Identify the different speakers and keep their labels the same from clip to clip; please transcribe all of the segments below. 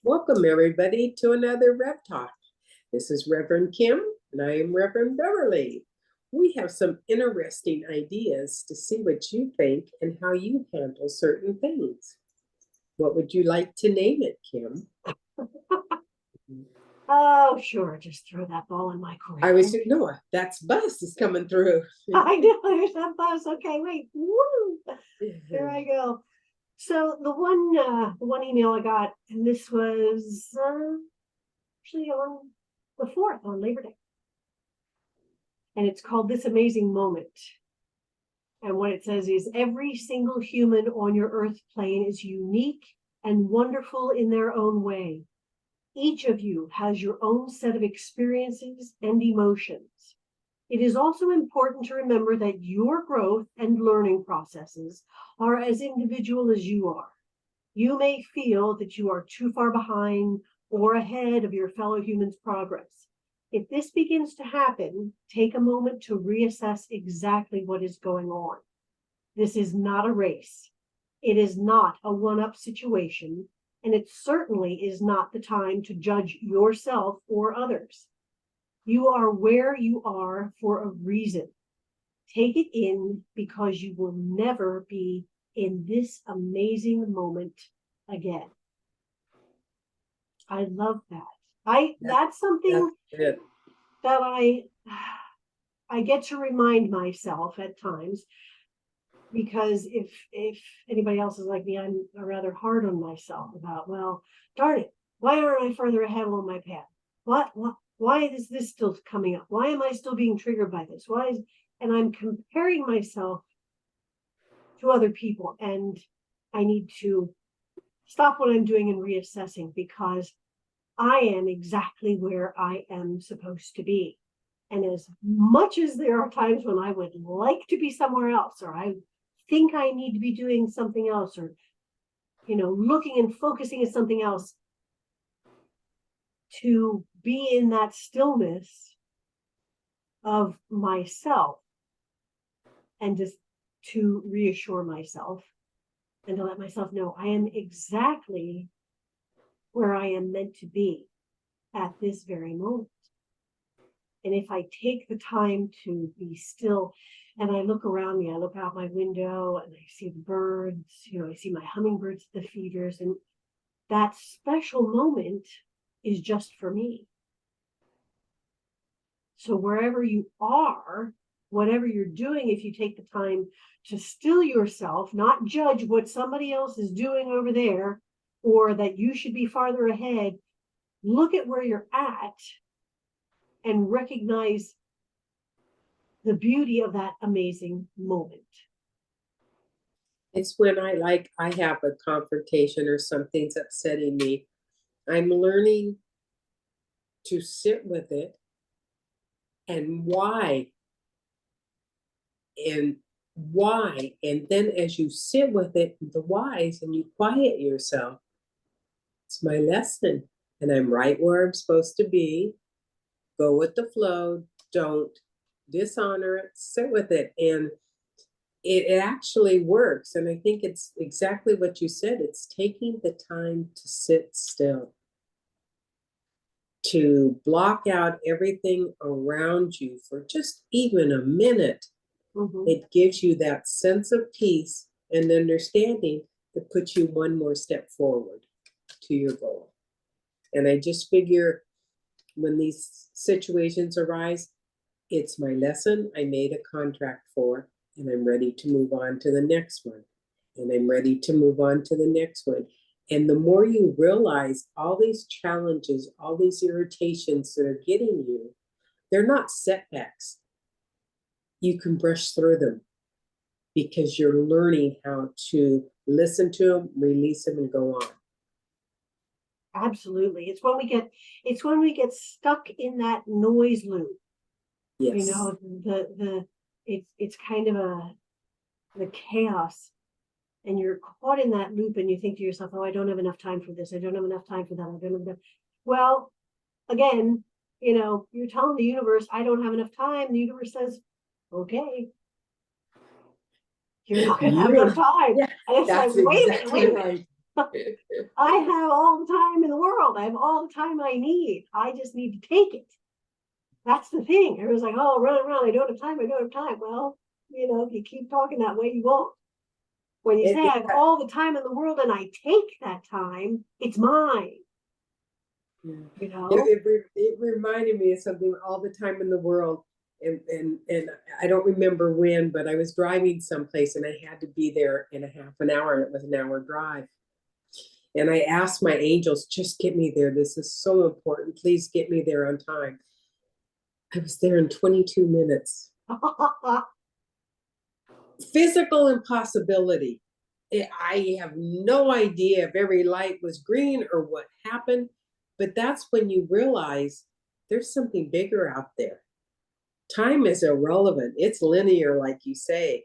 Speaker 1: Welcome, everybody, to another Rev Talk. This is Reverend Kim, and I am Reverend Beverly. We have some interesting ideas to see what you think and how you handle certain things. What would you like to name it, Kim?
Speaker 2: Oh, sure. Just throw that ball in my court.
Speaker 1: No, that's bus is coming through.
Speaker 2: I know there's that bus. Okay, wait. Woo! There I go. So the one email I got, and this was actually on the 4th, on Labor Day. And it's called This Amazing Moment. And what it says is every single human on your earth plane is unique and wonderful in their own way. Each of you has your own set of experiences and emotions. It is also important to remember that your growth and learning processes are as individual as you are. You may feel that you are too far behind or ahead of your fellow humans' progress. If this begins to happen, take a moment to reassess exactly what is going on. This is not a race. It is not a one-up situation, and it certainly is not the time to judge yourself or others. You are where you are for a reason. Take it in because you will never be in this amazing moment again. I love that. That's something that I get to remind myself at times, because if anybody else is like me, I'm rather hard on myself about, well, darn it, why aren't I further ahead on my path? Why is this still coming up? Why am I still being triggered by this? And I'm comparing myself to other people, and I need to stop what I'm doing and reassessing, because I am exactly where I am supposed to be. And as much as there are times when I would like to be somewhere else, or I think I need to be doing something else, or, looking and focusing at something else, to be in that stillness of myself and just to reassure myself and to let myself know I am exactly where I am meant to be at this very moment. And if I take the time to be still and I look around me, I look out my window and I see the birds, I see my hummingbirds, the feeders, and that special moment is just for me. So wherever you are, whatever you're doing, if you take the time to still yourself, not judge what somebody else is doing over there, or that you should be farther ahead, look at where you're at and recognize the beauty of that amazing moment.
Speaker 1: It's when I have a confrontation or something's upsetting me. I'm learning to sit with it and why. And then as you sit with it, the whys, and you quiet yourself, it's my lesson. And I'm right where I'm supposed to be. Go with the flow. Don't dishonor it. Sit with it. And it actually works. And I think it's exactly what you said. It's taking the time to sit still, to block out everything around you for just even a minute. Mm-hmm. It gives you that sense of peace and understanding that puts you one more step forward to your goal. And I just figure when these situations arise, it's my lesson I made a contract for, and I'm ready to move on to the next one. And I'm ready to move on to the next one. And the more you realize all these challenges, all these irritations that are getting you, they're not setbacks. You can brush through them because you're learning how to listen to them, release them, and go on.
Speaker 2: Absolutely. It's when we get stuck in that noise loop.
Speaker 1: Yes.
Speaker 2: It's kind of the chaos, and you're caught in that loop, and you think to yourself, oh, I don't have enough time for this. I don't have enough time for that. I don't have enough. Well, again, you're telling the universe, I don't have enough time. The universe says, okay, you're not going to have enough time.
Speaker 1: Yeah,
Speaker 2: and it's like, wait a minute. I have all the time in the world. I have all the time I need. I just need to take it. That's the thing. Everyone's like, oh, run around. I don't have time. I don't have time. Well, if you keep talking that way, you won't. When you say I have all the time in the world and I take that time, it's mine.
Speaker 1: It reminded me of something all the time in the world. And I don't remember when, but I was driving someplace and I had to be there in a half an hour, and it was an hour drive. And I asked my angels, just get me there. This is so important. Please get me there on time. I was there in 22 minutes. Physical impossibility. I have no idea if every light was green or what happened, but that's when you realize there's something bigger out there. Time is irrelevant. It's linear, like you say.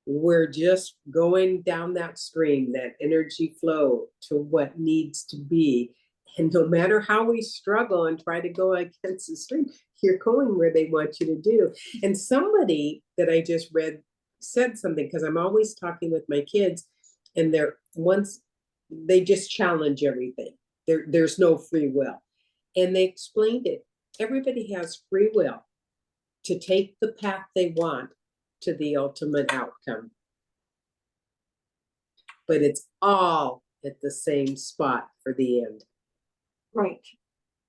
Speaker 1: We're just going down that stream, that energy flow to what needs to be. And no matter how we struggle and try to go against the stream, you're going where they want you to do. And somebody that I just read said something, because I'm always talking with my kids, and they just challenge everything. There's no free will. And they explained it. Everybody has free will to take the path they want to the ultimate outcome. But it's all at the same spot for the end.
Speaker 2: Right.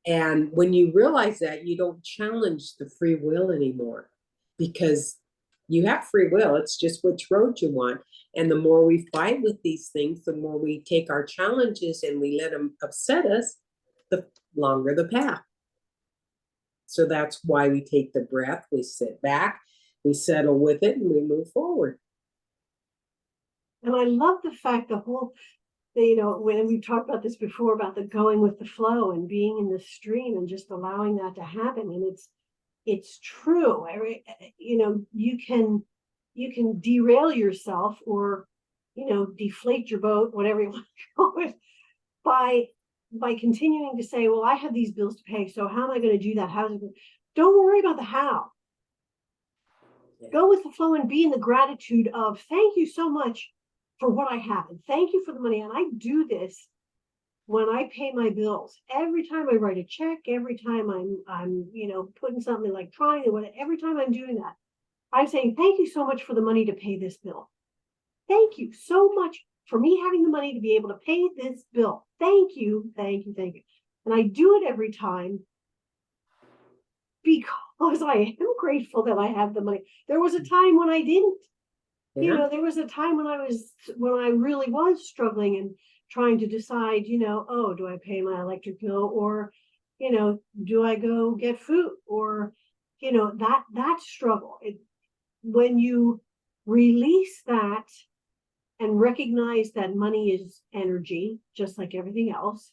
Speaker 1: And when you realize that, you don't challenge the free will anymore, because you have free will. It's just which road you want. And the more we fight with these things, the more we take our challenges and we let them upset us, the longer the path. So that's why we take the breath, we sit back, we settle with it, and we move forward.
Speaker 2: And I love the fact when we've talked about this before, about the going with the flow and being in the stream and just allowing that to happen. And it's true. You can derail yourself or, deflate your boat, whatever you want to call it, by continuing to say, well, I have these bills to pay, so how am I going to do that? Don't worry about the how. Yeah. Go with the flow and be in the gratitude of, thank you so much for what I have, and thank you for the money. And I do this when I pay my bills. Every time I write a check, every time I'm putting something electronic, every time I'm doing that, I'm saying, thank you so much for the money to pay this bill. Thank you so much for me having the money to be able to pay this bill. Thank you, thank you, thank you. And I do it every time because I am grateful that I have the money. There was a time when I didn't. Yeah. There was a time when I really was struggling and trying to decide, do I pay my electric bill, or, do I go get food, or, that struggle. When you release that and recognize that money is energy, just like everything else,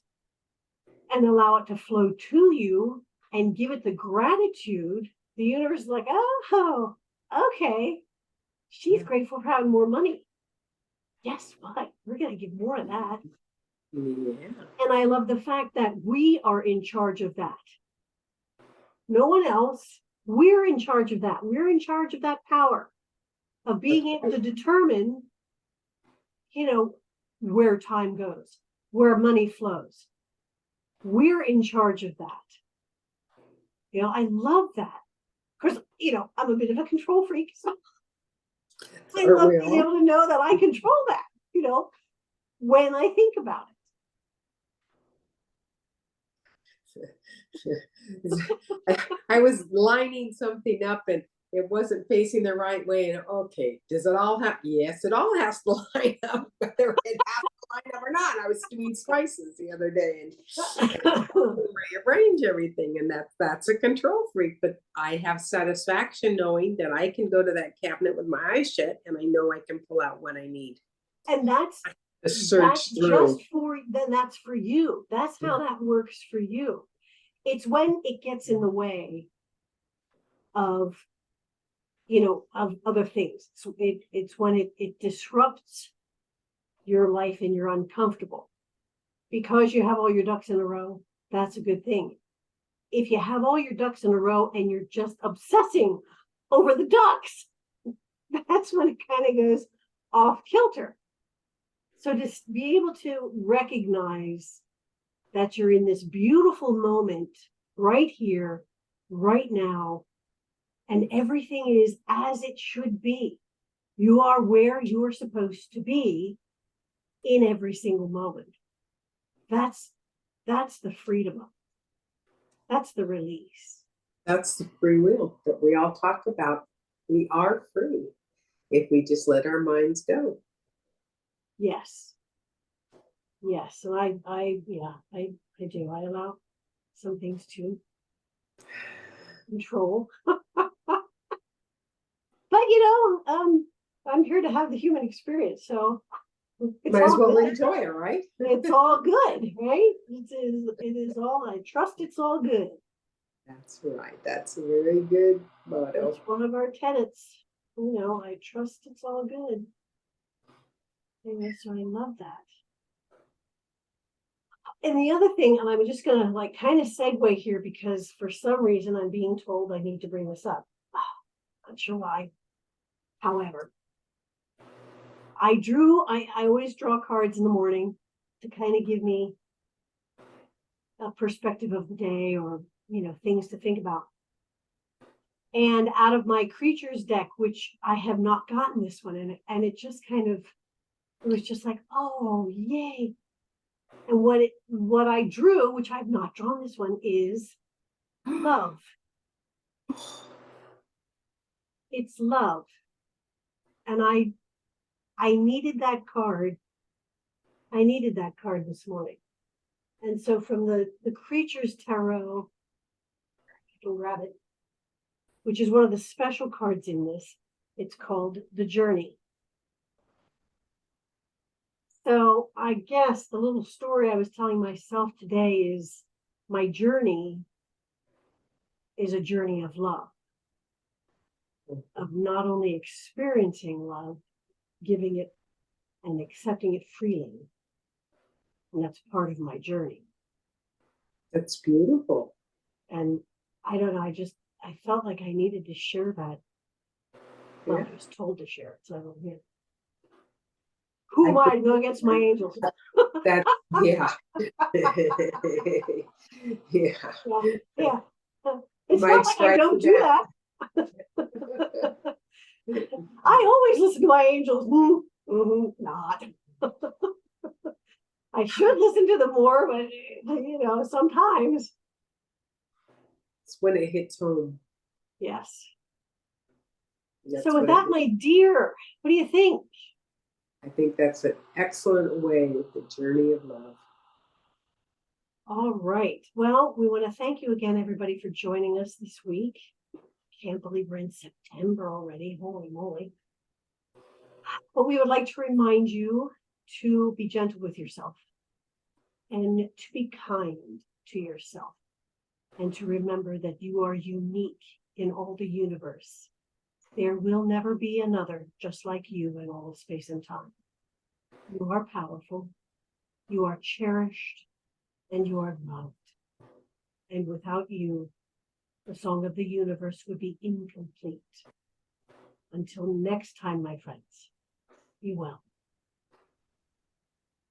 Speaker 2: and allow it to flow to you and give it the gratitude, the universe is like, oh, okay. She's grateful for having more money. Guess what? We're going to give more of that. Yeah. And I love the fact that we are in charge of that. No one else. We're in charge of that. We're in charge of that power of being able to determine, where time goes, where money flows. We're in charge of that. I love that. Because, I'm a bit of a control freak. So I love being able to know that I control that, when I think about
Speaker 1: it. I was lining something up and it wasn't facing the right way. And okay, does it all have? Yes, it all has to line up, whether it has to line up or not. I was doing spices the other day and rearrange everything, and that's a control freak. But I have satisfaction knowing that I can go to that cabinet with my eyes shut, and I know I can pull out what I need.
Speaker 2: And that's just that's for you. That's how that works for you. It's when it gets in the way of of other things. So it's when it disrupts your life and you're uncomfortable. Because you have all your ducks in a row, that's a good thing. If you have all your ducks in a row and you're just obsessing over the ducks, that's when it kind of goes off kilter. So to be able to recognize that you're in this beautiful moment right here, right now, and everything is as it should be. You are where you're supposed to be in every single moment. That's the freedom. That's the release.
Speaker 1: That's the free will that we all talk about. We are free if we just let our minds go.
Speaker 2: Yes. Yes. So I do. I allow some things to control. But I'm here to have the human experience, so it's
Speaker 1: might as
Speaker 2: all
Speaker 1: well
Speaker 2: good.
Speaker 1: enjoy it, right?
Speaker 2: It's all good, right? It is all. I trust it's all good.
Speaker 1: That's right. That's a very good motto.
Speaker 2: It's one of our tenets. I trust it's all good. So I love that. And the other thing, and I'm just gonna kind of segue here because for some reason I'm being told I need to bring this up. Not sure why. However, I always draw cards in the morning to kind of give me a perspective of the day or, things to think about. And out of my creatures deck, which I have not gotten this one, and it just it was just like, oh, yay. And what I drew, which I've not drawn this one, is love. It's love. And I needed that card. I needed that card this morning. And so from the Creatures Tarot, I can grab it, which is one of the special cards in this. It's called The Journey. So I guess the little story I was telling myself today is my journey is a journey of love, of not only experiencing love, giving it and accepting it freely. And that's part of my journey.
Speaker 1: That's beautiful.
Speaker 2: And I don't know, I felt like I needed to share that. Well, I was told to share it, so I don't hear. Who am I to go against my angels?
Speaker 1: Yeah. Yeah.
Speaker 2: Yeah. It's not like I don't do that. I always listen to my angels. Not. I should listen to them more, but sometimes.
Speaker 1: It's when it hits home.
Speaker 2: Yes.
Speaker 1: That's
Speaker 2: so with that, my dear, what do you think?
Speaker 1: I think that's an excellent way with the journey of love.
Speaker 2: All right. Well, we want to thank you again, everybody, for joining us this week. Can't believe we're in September already. Holy moly. But we would like to remind you to be gentle with yourself and to be kind to yourself and to remember that you are unique in all the universe. There will never be another just like you in all of space and time. You are powerful, you are cherished, and you are loved. And without you, the song of the universe would be incomplete. Until next time, my friends, be well.